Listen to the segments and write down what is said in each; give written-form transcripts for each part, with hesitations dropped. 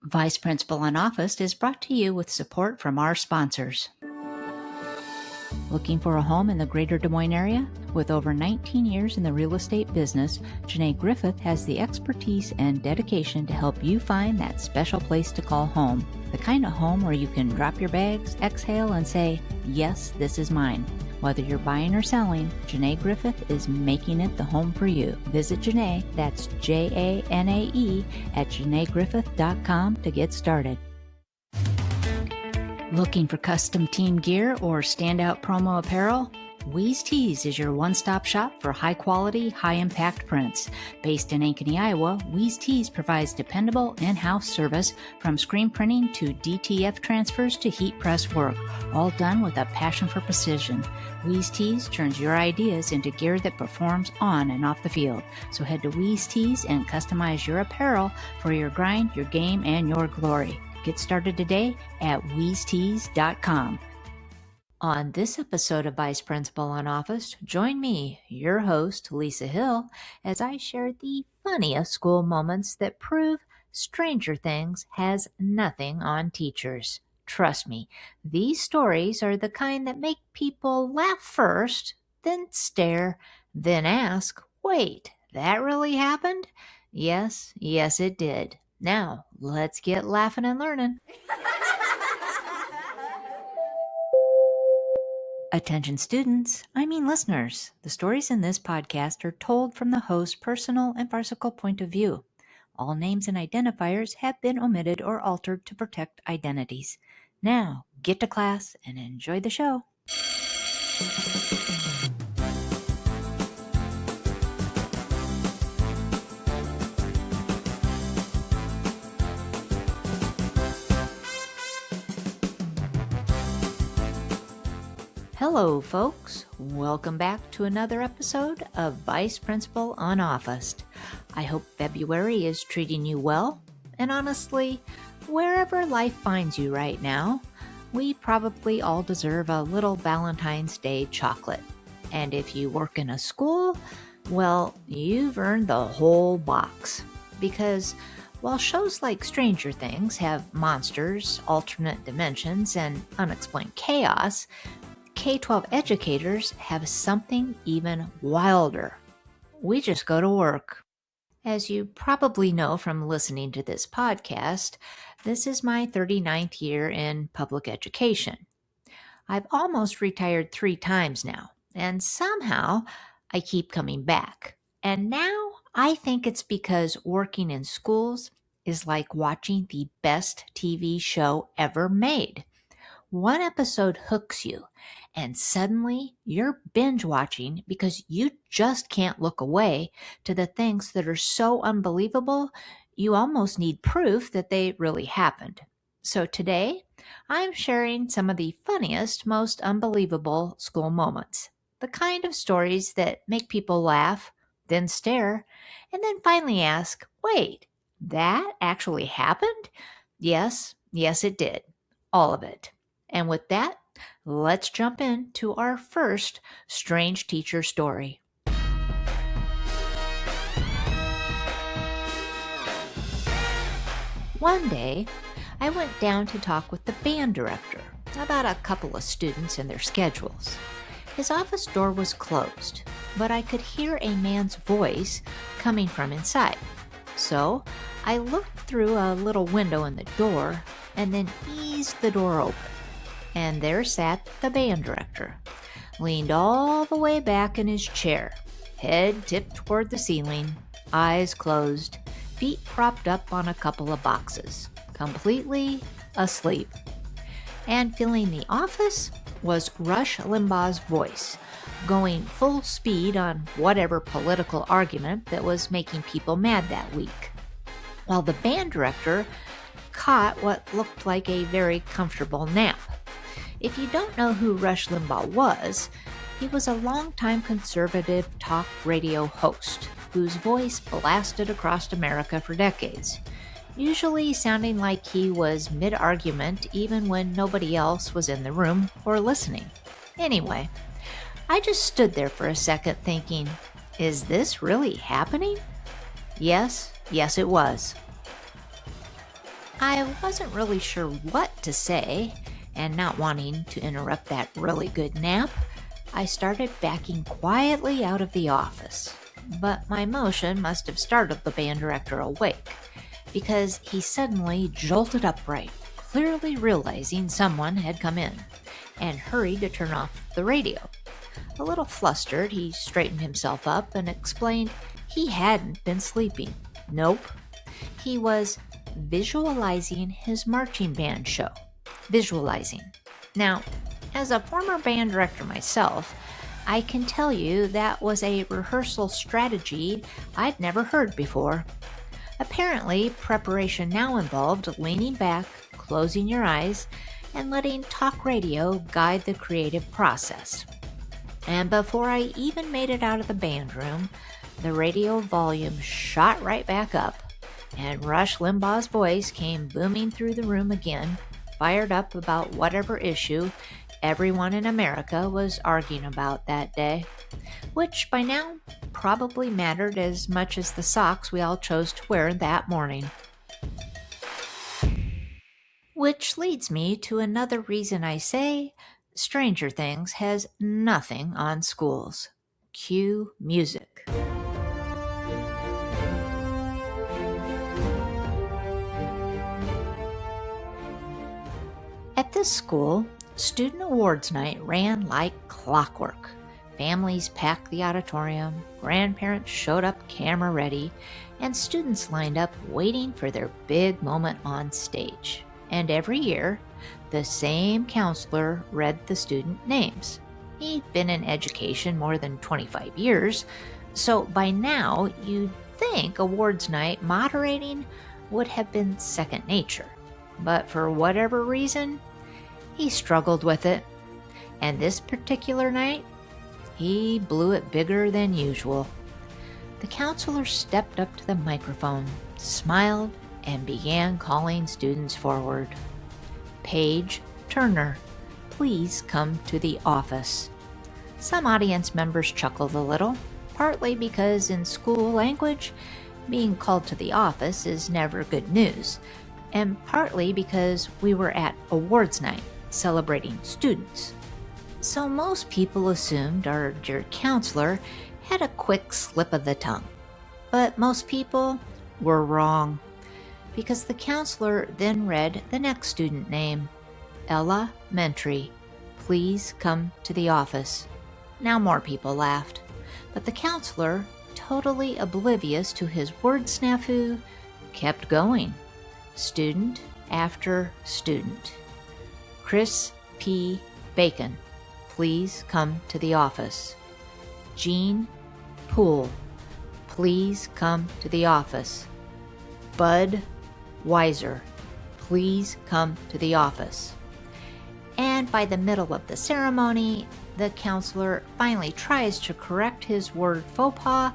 Vice Principal UnOfficed is brought to you with support from our sponsors. Looking for a home in the greater Des Moines area? With over 19 years in the real estate business, 𝗗𝗍 has the expertise and dedication to help you find that special place to call home. The kind of home where you can drop your bags, exhale, and say, yes, this is mine. Whether you're buying or selling, 𝗗𝗍 is making it the home for you. Visit Janae, that's JANAE, at 𝗗𝗍.com to get started. Looking for custom team gear or standout promo apparel? 𝗲𝗍 is your one-stop shop for high-quality, high-impact prints. Based in Ankeny, Iowa, 𝗲𝗍 provides dependable in-house service from screen printing to DTF transfers to heat press work, all done with a passion for precision. 𝗲𝗍 turns your ideas into gear that performs on and off the field. So head to 𝗲𝗍 and customize your apparel for your grind, your game, and your glory. Get started today at 𝗲𝗍.com. On this episode of Vice Principal UnOfficed, join me, your host, Lisa Hill, as I share the funniest school moments that prove Stranger Things has nothing on teachers. Trust me, these stories are the kind that make people laugh first, then stare, then ask, wait, that really happened? Yes, it did. Now, let's get laughing and learning. Attention students, listeners. The stories in this podcast are told from the host's personal and farcical point of view. All names and identifiers have been omitted or altered to protect identities. Now, get to class and enjoy the show. Hello, folks. Welcome back to another episode of Vice Principal UnOfficed. I hope February is treating you well. And honestly, wherever life finds you right now, we probably all deserve a little Valentine's Day chocolate. And if you work in a school, well, you've earned the whole box. Because while shows like Stranger Things have monsters, alternate dimensions, and unexplained chaos, K-12 educators have something even wilder. We just go to work. As you probably know from listening to this podcast, this is my 39th year in public education. I've almost retired 3 times now, and somehow I keep coming back. And now I think it's because working in schools is like watching the best TV show ever made. One episode hooks you, and suddenly you're binge watching because you just can't look away to the things that are so unbelievable, you almost need proof that they really happened. So today, I'm sharing some of the funniest, most unbelievable school moments. The kind of stories that make people laugh, then stare, and then finally ask, wait, that actually happened? Yes, it did. All of it. And with that, let's jump into our first strange teacher story. One day, I went down to talk with the band director about a couple of students and their schedules. His office door was closed, but I could hear a man's voice coming from inside. So I looked through a little window in the door and then eased the door open. And there sat the band director, leaned all the way back in his chair, head tipped toward the ceiling, eyes closed, feet propped up on a couple of boxes, completely asleep. And filling the office was Rush Limbaugh's voice, going full speed on whatever political argument that was making people mad that week, while the band director caught what looked like a very comfortable nap. If you don't know who Rush Limbaugh was, he was a longtime conservative talk radio host whose voice blasted across America for decades, usually sounding like he was mid-argument even when nobody else was in the room or listening. Anyway, I just stood there for a second thinking, is this really happening? Yes, it was. I wasn't really sure what to say, and not wanting to interrupt that really good nap, I started backing quietly out of the office. But my motion must have startled the band director awake, because he suddenly jolted upright, clearly realizing someone had come in, and hurried to turn off the radio. A little flustered, he straightened himself up and explained he hadn't been sleeping. Nope. He was visualizing his marching band show. Visualizing. Now, as a former band director myself, I can tell you that was a rehearsal strategy I'd never heard before. Apparently, preparation now involved leaning back, closing your eyes, and letting talk radio guide the creative process. And before I even made it out of the band room, the radio volume shot right back up, and Rush Limbaugh's voice came booming through the room again, fired up about whatever issue everyone in America was arguing about that day, which by now probably mattered as much as the socks we all chose to wear that morning. Which leads me to another reason I say Stranger Things has nothing on schools. Cue music. At this school, Student Awards Night ran like clockwork. Families packed the auditorium, grandparents showed up camera ready, and students lined up waiting for their big moment on stage. And every year, the same counselor read the student names. He'd been in education more than 25 years, so by now you'd think awards night moderating would have been second nature. But for whatever reason, he struggled with it. And this particular night, he blew it bigger than usual. The counselor stepped up to the microphone, smiled, and began calling students forward. Paige Turner, please come to the office. Some audience members chuckled a little, partly because in school language, being called to the office is never good news, and partly because we were at awards night, celebrating students. So most people assumed our dear counselor had a quick slip of the tongue. But most people were wrong, because the counselor then read the next student name, Ella Mentry. Please come to the office. Now more people laughed, but the counselor, totally oblivious to his word snafu, kept going. Student after student. Chris P. Bacon, please come to the office. Jean Poole, please come to the office. Bud Weiser, please come to the office. And by the middle of the ceremony, the counselor finally tries to correct his word faux pas,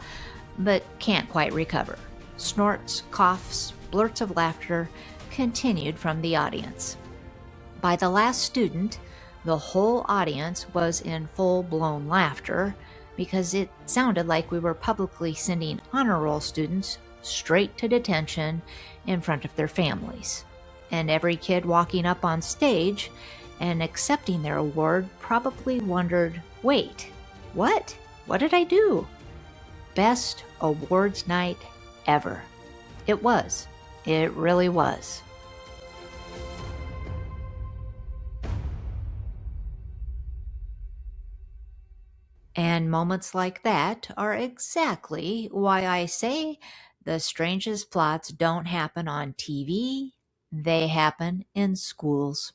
but can't quite recover. Snorts, coughs, blurts of laughter continued from the audience. By the last student, the whole audience was in full-blown laughter because it sounded like we were publicly sending honor roll students straight to detention in front of their families. And every kid walking up on stage and accepting their award probably wondered, wait, what? What did I do? Best awards night ever. It was. It really was. And moments like that are exactly why I say the strangest plots don't happen on TV, they happen in schools.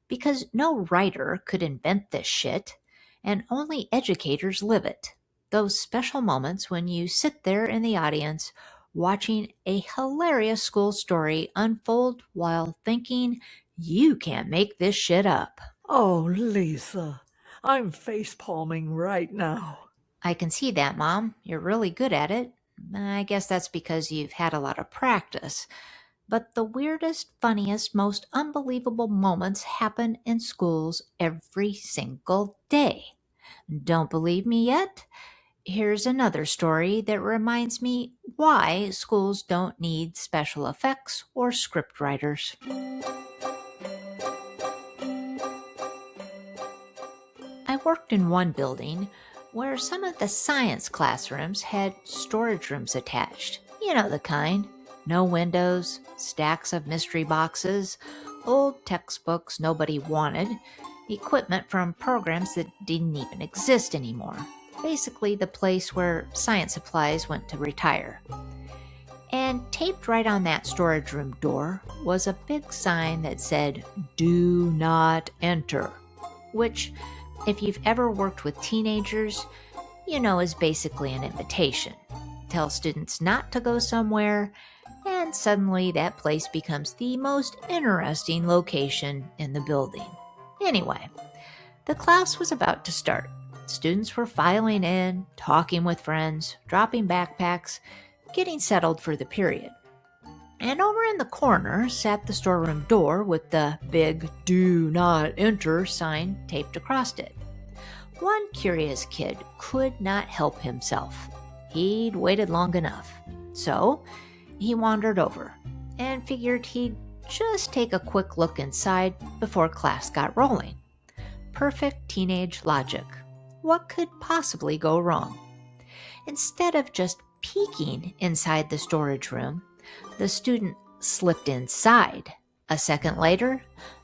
Because no writer could invent this shit, and only educators live it. Those special moments when you sit there in the audience watching a hilarious school story unfold while thinking, you can't make this shit up. Oh, Lisa, I'm face-palming right now. I can see that, Mom. You're really good at it. I guess that's because you've had a lot of practice. But the weirdest, funniest, most unbelievable moments happen in schools every single day. Don't believe me yet? Here's another story that reminds me why schools don't need special effects or script writers. I worked in one building where some of the science classrooms had storage rooms attached. You know the kind. No windows, stacks of mystery boxes, old textbooks nobody wanted, equipment from programs that didn't even exist anymore. Basically the place where science supplies went to retire. And taped right on that storage room door was a big sign that said, "Do not enter," which, if you've ever worked with teenagers, you know is basically an invitation. Tell students not to go somewhere, and suddenly that place becomes the most interesting location in the building. Anyway, the class was about to start. Students were filing in, talking with friends, dropping backpacks, getting settled for the period. And over in the corner sat the storeroom door with the big "Do Not Enter" sign taped across it. One curious kid could not help himself. He'd waited long enough. So he wandered over and figured he'd just take a quick look inside before class got rolling. Perfect teenage logic. What could possibly go wrong? Instead of just peeking inside the storage room, the student slipped inside. A second later,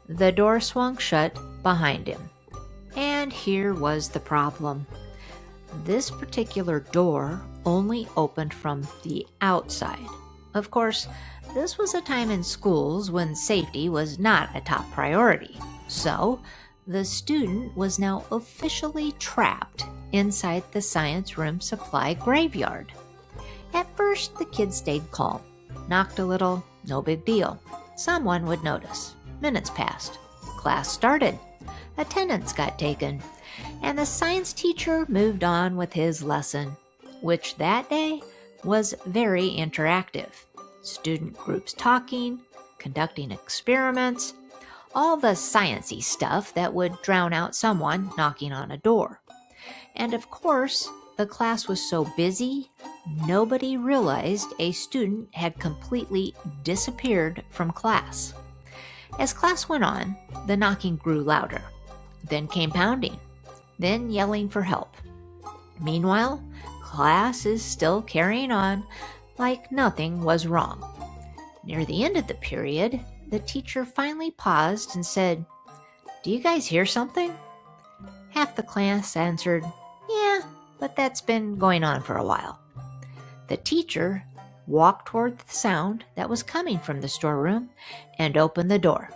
the door swung shut behind him. And here was the problem. This particular door only opened from the outside. Of course, this was a time in schools when safety was not a top priority. So, the student was now officially trapped inside the science room supply graveyard. At first, the kid stayed calm. Knocked a little, no big deal. Someone would notice. Minutes passed. Class started. Attendance got taken. And the science teacher moved on with his lesson, which that day was very interactive. Student groups talking, conducting experiments, all the science-y stuff that would drown out someone knocking on a door. And of course, the class was so busy, nobody realized a student had completely disappeared from class. As class went on, the knocking grew louder. Then came pounding. Then yelling for help. Meanwhile, class is still carrying on like nothing was wrong. Near the end of the period, the teacher finally paused and said, "Do you guys hear something?" Half the class answered, "Yeah, but that's been going on for a while." The teacher walked toward the sound that was coming from the storeroom and opened the door.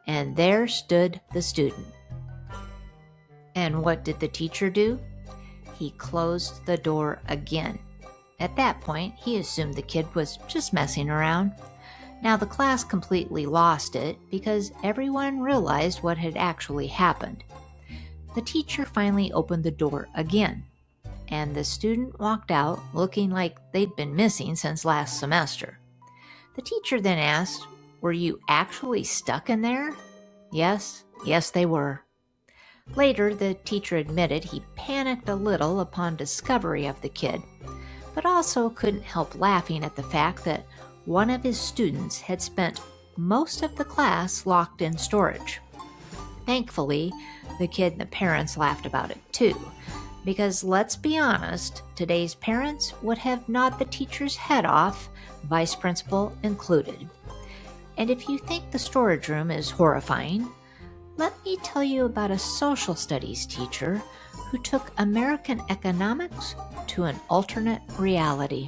And there stood the student. And what did the teacher do? He closed the door again. At that point, he assumed the kid was just messing around. Now the class completely lost it because everyone realized what had actually happened. The teacher finally opened the door again, and the student walked out looking like they'd been missing since last semester. The teacher then asked, "Were you actually stuck in there?" Yes, they were. Later, the teacher admitted he panicked a little upon discovery of the kid, but also couldn't help laughing at the fact that one of his students had spent most of the class locked in storage. Thankfully, the kid and the parents laughed about it too, because let's be honest, today's parents would have gnawed the teacher's head off, vice principal included. And if you think the storage room is horrifying, let me tell you about a social studies teacher who took American economics to an alternate reality.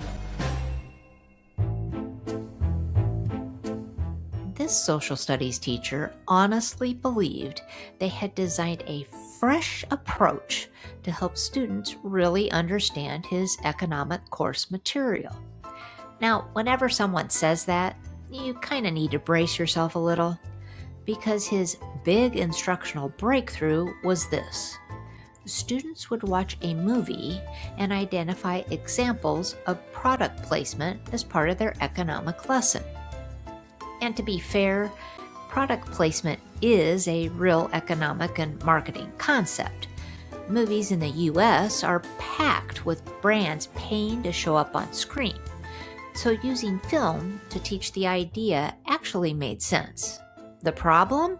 This social studies teacher honestly believed they had designed a fresh approach to help students really understand his economic course material. Now, whenever someone says that, you kind of need to brace yourself a little, because his big instructional breakthrough was this. Students would watch a movie and identify examples of product placement as part of their economic lesson. And to be fair, product placement is a real economic and marketing concept, movies in the US are packed with brands paying to show up on screen, so using film to teach the idea actually made sense. The problem?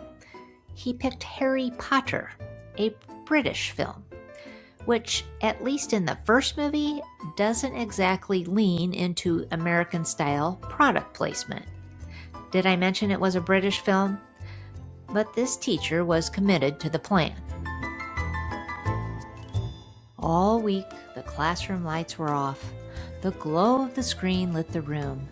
He picked Harry Potter, a British film, which, at least in the first movie, doesn't exactly lean into American-style product placement. Did I mention it was a British film? But this teacher was committed to the plan. All week, the classroom lights were off. The glow of the screen lit the room.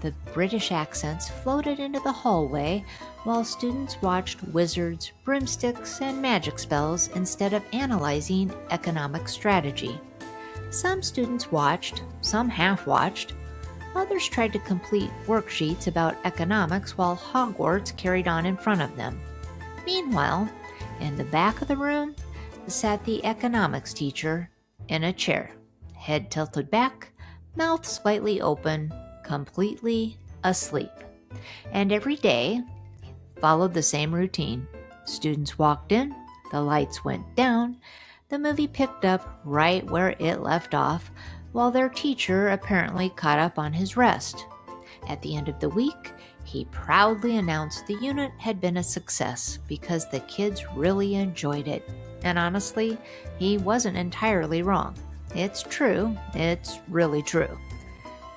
The British accents floated into the hallway while students watched wizards, broomsticks, and magic spells instead of analyzing economic strategy. Some students watched, some half-watched. Others tried to complete worksheets about economics while Hogwarts carried on in front of them. Meanwhile, in the back of the room sat the economics teacher in a chair, head tilted back, mouth slightly open, completely asleep. And every day followed the same routine. Students walked in, the lights went down, the movie picked up right where it left off, while their teacher apparently caught up on his rest. At the end of the week, he proudly announced the unit had been a success because the kids really enjoyed it. And honestly, he wasn't entirely wrong. It's true, it's really true.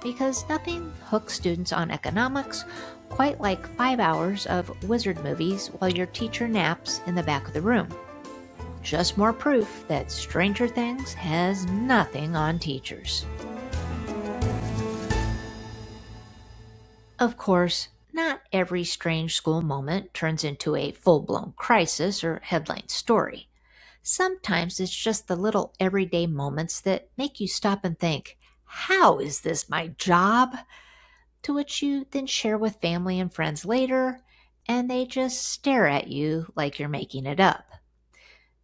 Because nothing hooks students on economics quite like 5 hours of wizard movies while your teacher naps in the back of the room. Just more proof that Stranger Things has nothing on teachers. Of course, not every strange school moment turns into a full-blown crisis or headline story. Sometimes it's just the little everyday moments that make you stop and think, how is this my job? To which you then share with family and friends later, and they just stare at you like you're making it up.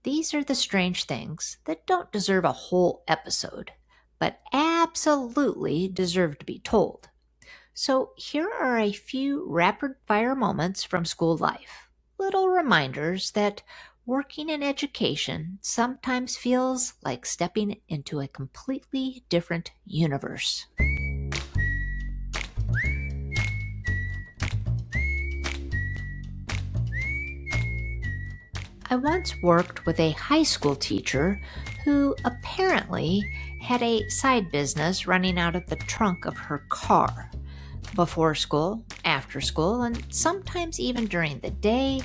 These are the strange things that don't deserve a whole episode, but absolutely deserve to be told. So here are a few rapid-fire moments from school life. Little reminders that working in education sometimes feels like stepping into a completely different universe. I once worked with a high school teacher who apparently had a side business running out of the trunk of her car. Before school, after school, and sometimes even during the day,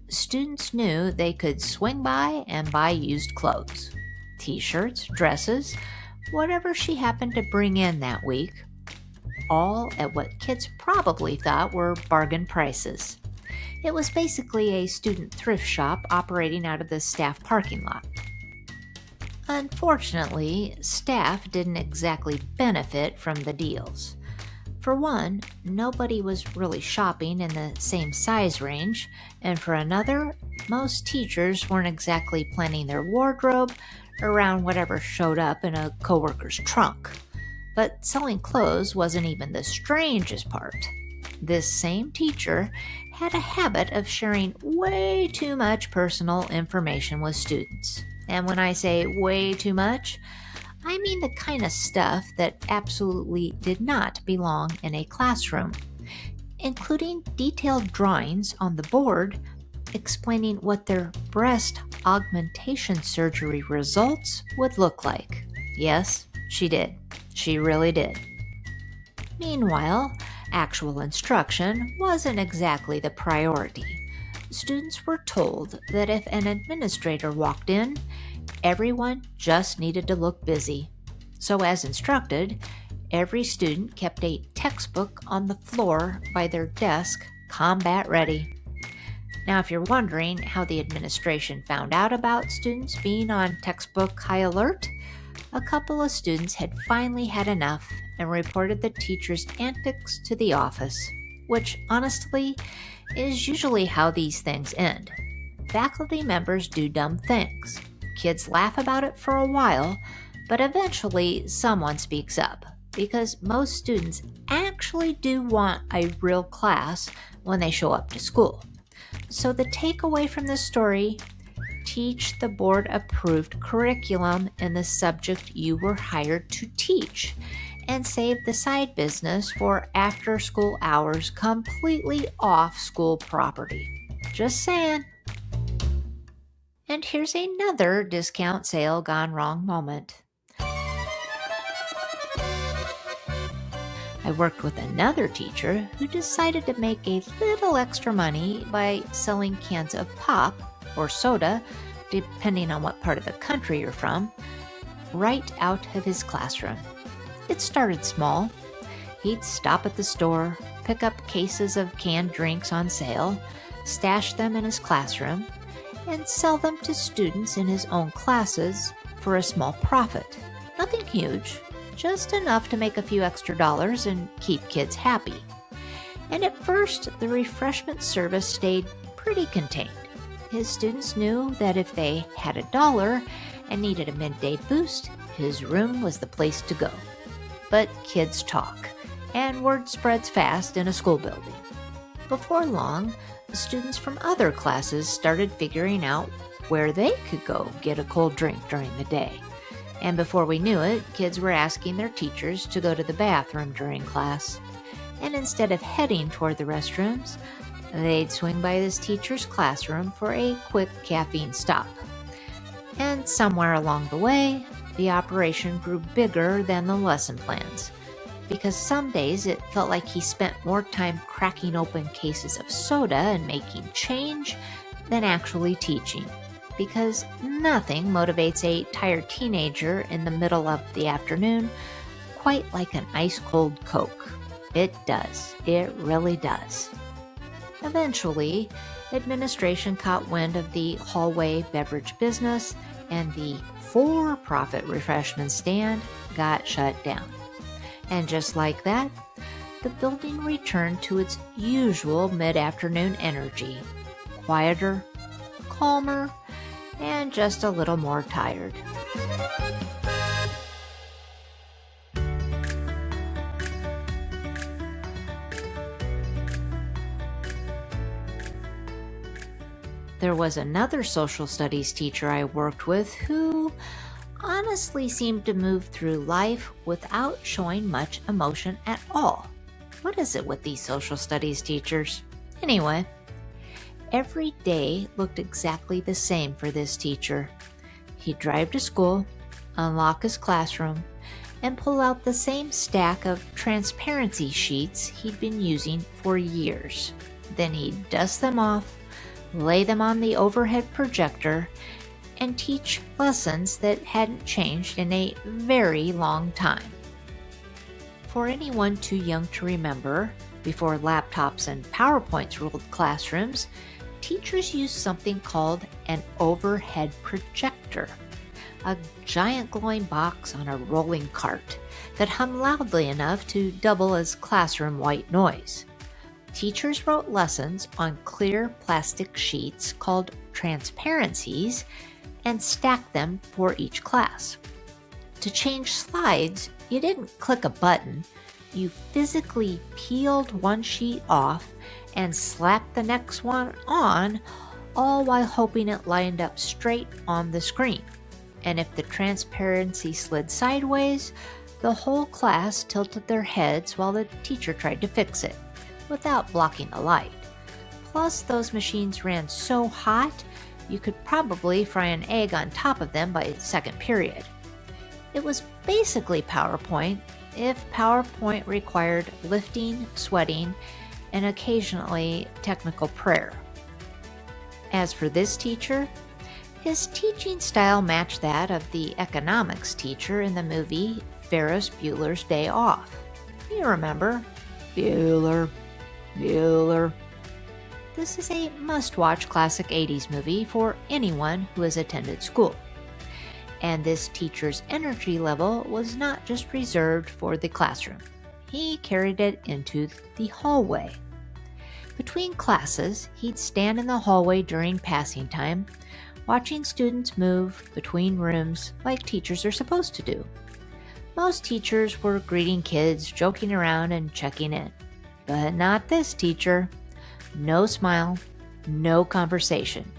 students knew they could swing by and buy used clothes, t-shirts, dresses, whatever she happened to bring in that week, all at what kids probably thought were bargain prices. It was basically a student thrift shop operating out of the staff parking lot. Unfortunately, staff didn't exactly benefit from the deals. For one, nobody was really shopping in the same size range, and for another, most teachers weren't exactly planning their wardrobe around whatever showed up in a coworker's trunk. But selling clothes wasn't even the strangest part. This same teacher had a habit of sharing way too much personal information with students. And when I say way too much, I mean the kind of stuff that absolutely did not belong in a classroom, including detailed drawings on the board explaining what their breast augmentation surgery results would look like. Yes, she did. She really did. Meanwhile, actual instruction wasn't exactly the priority. Students were told that if an administrator walked in, everyone just needed to look busy. So as instructed, every student kept a textbook on the floor by their desk, combat ready. Now, if you're wondering how the administration found out about students being on textbook high alert, a couple of students had finally had enough and reported the teacher's antics to the office, which honestly is usually how these things end. Faculty members do dumb things. Kids laugh about it for a while, but eventually someone speaks up, because most students actually do want a real class when they show up to school. So the takeaway from this story, teach the board-approved curriculum in the subject you were hired to teach, and save the side business for after-school hours completely off school property. Just saying. And here's another discount sale gone wrong moment. I worked with another teacher who decided to make a little extra money by selling cans of pop or soda, depending on what part of the country you're from, right out of his classroom. It started small. He'd stop at the store, pick up cases of canned drinks on sale, stash them in his classroom, and sell them to students in his own classes for a small profit. Nothing huge, just enough to make a few extra dollars and keep kids happy. And at first, the refreshment service stayed pretty contained. His students knew that if they had $1 and needed a midday boost, his room was the place to go. But kids talk, and word spreads fast in a school building. Before long, the students from other classes started figuring out where they could go get a cold drink during the day. And before we knew it, kids were asking their teachers to go to the bathroom during class. And instead of heading toward the restrooms, they'd swing by this teacher's classroom for a quick caffeine stop. And somewhere along the way, the operation grew bigger than the lesson plans, because some days it felt like he spent more time cracking open cases of soda and making change than actually teaching, because nothing motivates a tired teenager in the middle of the afternoon quite like an ice-cold Coke. It does. It really does. Eventually, administration caught wind of the hallway beverage business, and the for-profit refreshment stand got shut down. And just like that, the building returned to its usual mid-afternoon energy, quieter, calmer, and just a little more tired. There was another social studies teacher I worked with who honestly seemed to move through life without showing much emotion at all. What is it with these social studies teachers? Anyway, every day looked exactly the same for this teacher. He'd drive to school, unlock his classroom, and pull out the same stack of transparency sheets he'd been using for years. Then he'd dust them off, lay them on the overhead projector, and teach lessons that hadn't changed in a very long time. For anyone too young to remember, before laptops and PowerPoints ruled classrooms, teachers used something called an overhead projector, a giant glowing box on a rolling cart that hummed loudly enough to double as classroom white noise. Teachers wrote lessons on clear plastic sheets called transparencies and stacked them for each class. To change slides, you didn't click a button. You physically peeled one sheet off and slapped the next one on, all while hoping it lined up straight on the screen. And if the transparency slid sideways, the whole class tilted their heads while the teacher tried to fix it, without blocking the light. Plus, those machines ran so hot, you could probably fry an egg on top of them by second period. It was basically PowerPoint, if PowerPoint required lifting, sweating, and occasionally technical prayer. As for this teacher, his teaching style matched that of the economics teacher in the movie Ferris Bueller's Day Off. You remember, Bueller. This is a must-watch classic 80s movie for anyone who has attended school. And this teacher's energy level was not just reserved for the classroom. He carried it into the hallway. Between classes, he'd stand in the hallway during passing time, watching students move between rooms like teachers are supposed to do. Most teachers were greeting kids, joking around, and checking in. But not this teacher. No smile, no conversation.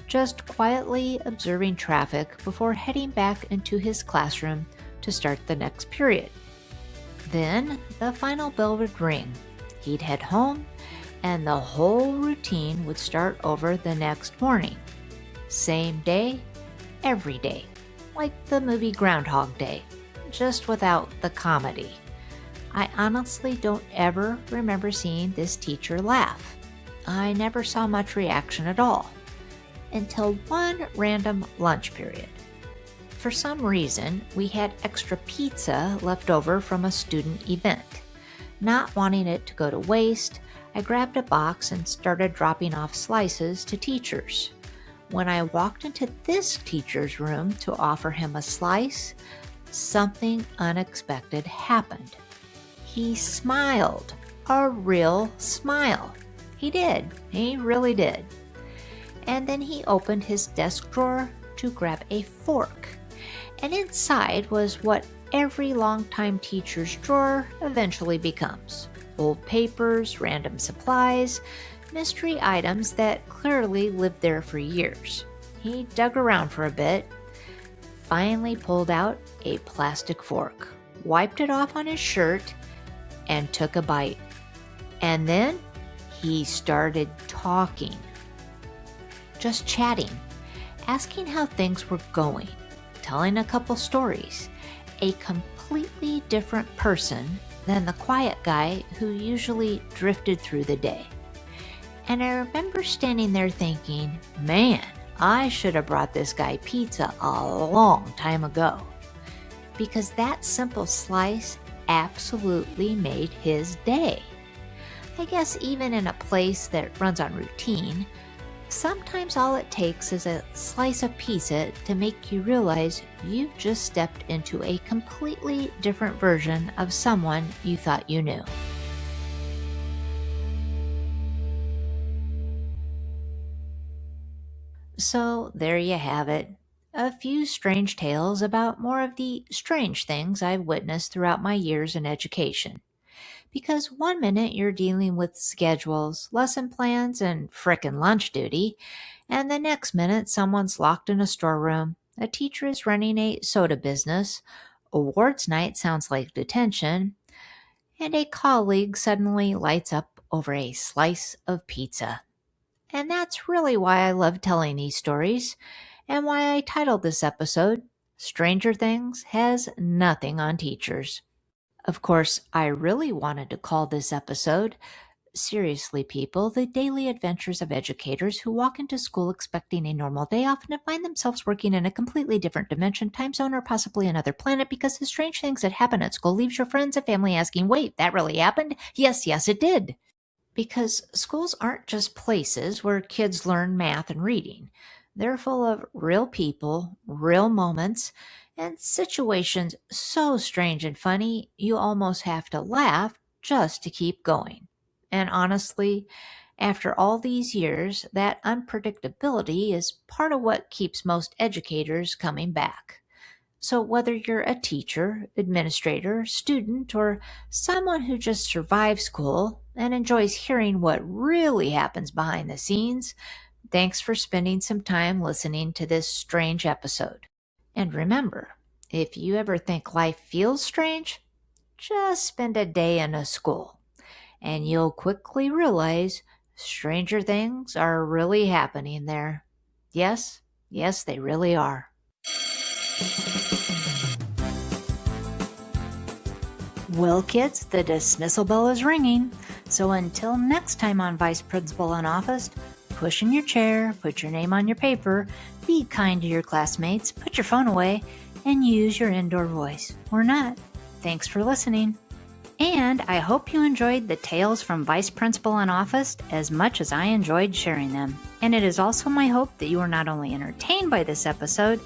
just quietly observing traffic before heading back into his classroom to start the next period. Then the final bell would ring. He'd head home, and the whole routine would start over the next morning. Same day, every day, like the movie Groundhog Day, just without the comedy. I honestly don't ever remember seeing this teacher laugh. I never saw much reaction at all, until one random lunch period. For some reason, we had extra pizza left over from a student event. Not wanting it to go to waste, I grabbed a box and started dropping off slices to teachers. When I walked into this teacher's room to offer him a slice, something unexpected happened. He smiled, a real smile. He did. He really did. And then he opened his desk drawer to grab a fork. And inside was what every longtime teacher's drawer eventually becomes. Old papers, random supplies, mystery items that clearly lived there for years. He dug around for a bit, finally pulled out a plastic fork, wiped it off on his shirt, and took a bite. And then he started talking. Just chatting, asking how things were going, telling a couple stories. A completely different person than the quiet guy who usually drifted through the day. And I remember standing there thinking, man, I should have brought this guy pizza a long time ago. Because that simple slice absolutely made his day. I guess even in a place that runs on routine, sometimes all it takes is a slice of pizza to make you realize you've just stepped into a completely different version of someone you thought you knew. So there you have it. A few strange tales about more of the strange things I've witnessed throughout my years in education. Because one minute you're dealing with schedules, lesson plans, and frickin' lunch duty, and the next minute someone's locked in a storeroom, a teacher is running a soda business, awards night sounds like detention, and a colleague suddenly lights up over a slice of pizza. And that's really why I love telling these stories, and why I titled this episode, Stranger Things Has Nothing on Teachers. Of course, I really wanted to call this episode, Seriously People, the Daily Adventures of Educators Who Walk into School Expecting a Normal Day Often and find themselves working in a completely different dimension, time zone, or possibly another planet because the strange things that happen at school leaves your friends and family asking, wait, that really happened? Yes, it did. Because schools aren't just places where kids learn math and reading. They're full of real people, real moments, and situations so strange and funny you almost have to laugh just to keep going. And honestly, after all these years, that unpredictability is part of what keeps most educators coming back. So whether you're a teacher, administrator, student, or someone who just survives school and enjoys hearing what really happens behind the scenes, thanks for spending some time listening to this strange episode. And remember, if you ever think life feels strange, just spend a day in a school, and you'll quickly realize stranger things are really happening there. Yes, they really are. Well, kids, the dismissal bell is ringing. So until next time on Vice Principal UnOfficed, push in your chair, put your name on your paper, be kind to your classmates, put your phone away, and use your indoor voice. Or not. Thanks for listening. And I hope you enjoyed the tales from Vice Principal UnOfficed as much as I enjoyed sharing them. And it is also my hope that you were not only entertained by this episode,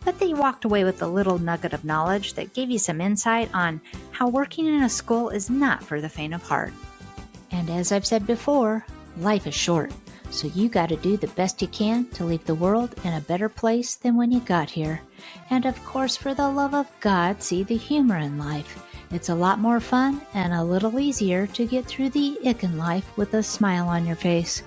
but that you walked away with a little nugget of knowledge that gave you some insight on how working in a school is not for the faint of heart. And as I've said before, life is short, so you got to do the best you can to leave the world in a better place than when you got here. And of course, for the love of God, see the humor in life. It's a lot more fun and a little easier to get through the ick in life with a smile on your face.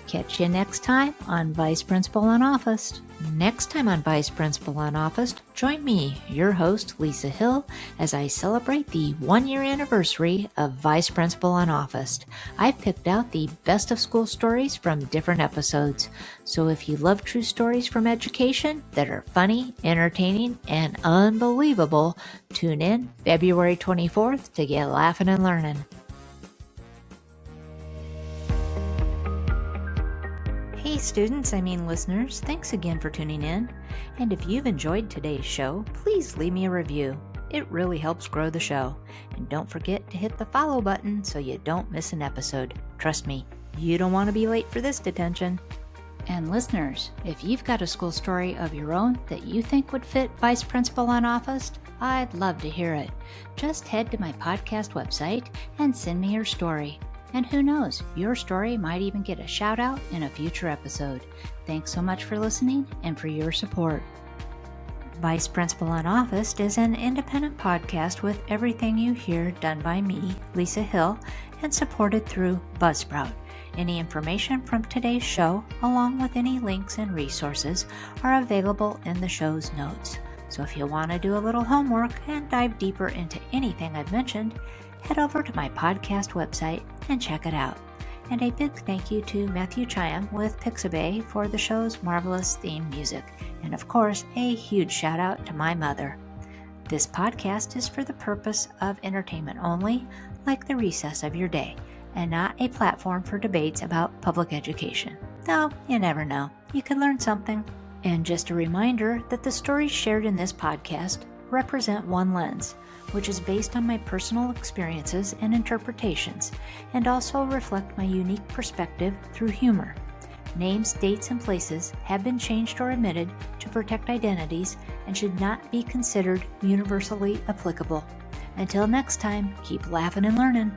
Catch you next time on Vice Principal UnOfficed. Next time on Vice Principal UnOfficed, join me, your host, Lisa Hill, as I celebrate the 1-year anniversary of Vice Principal UnOfficed. I've picked out the best of school stories from different episodes. So if you love true stories from education that are funny, entertaining, and unbelievable, tune in February 24th to get laughing and learning. Hey students, listeners, thanks again for tuning in. And if you've enjoyed today's show, please leave me a review. It really helps grow the show. And don't forget to hit the follow button so you don't miss an episode. Trust me, you don't want to be late for this detention. And listeners, if you've got a school story of your own that you think would fit Vice Principal UnOfficed, I'd love to hear it. Just head to my podcast website and send me your story. And who knows, your story might even get a shout out in a future episode. Thanks so much for listening and for your support. Vice Principal UnOfficed is an independent podcast with everything you hear done by me, Lisa Hill, and supported through Buzzsprout. Any information from today's show, along with any links and resources, are available in the show's notes. So if you want to do a little homework and dive deeper into anything I've mentioned, head over to my podcast website and check it out. And a big thank you to 𝗷𝗶𝘀𝗀𝘀 with 𝗱𝗶𝘀𝘀𝘀 for the show's marvelous theme music. And of course, a huge shout out to my mother. This podcast is for the purpose of entertainment only, like the recess of your day, and not a platform for debates about public education. Though, you never know, you could learn something. And just a reminder that the stories shared in this podcast represent one lens, which is based on my personal experiences and interpretations, and also reflect my unique perspective through humor. Names, dates, and places have been changed or omitted to protect identities and should not be considered universally applicable. Until next time, keep laughing and learning.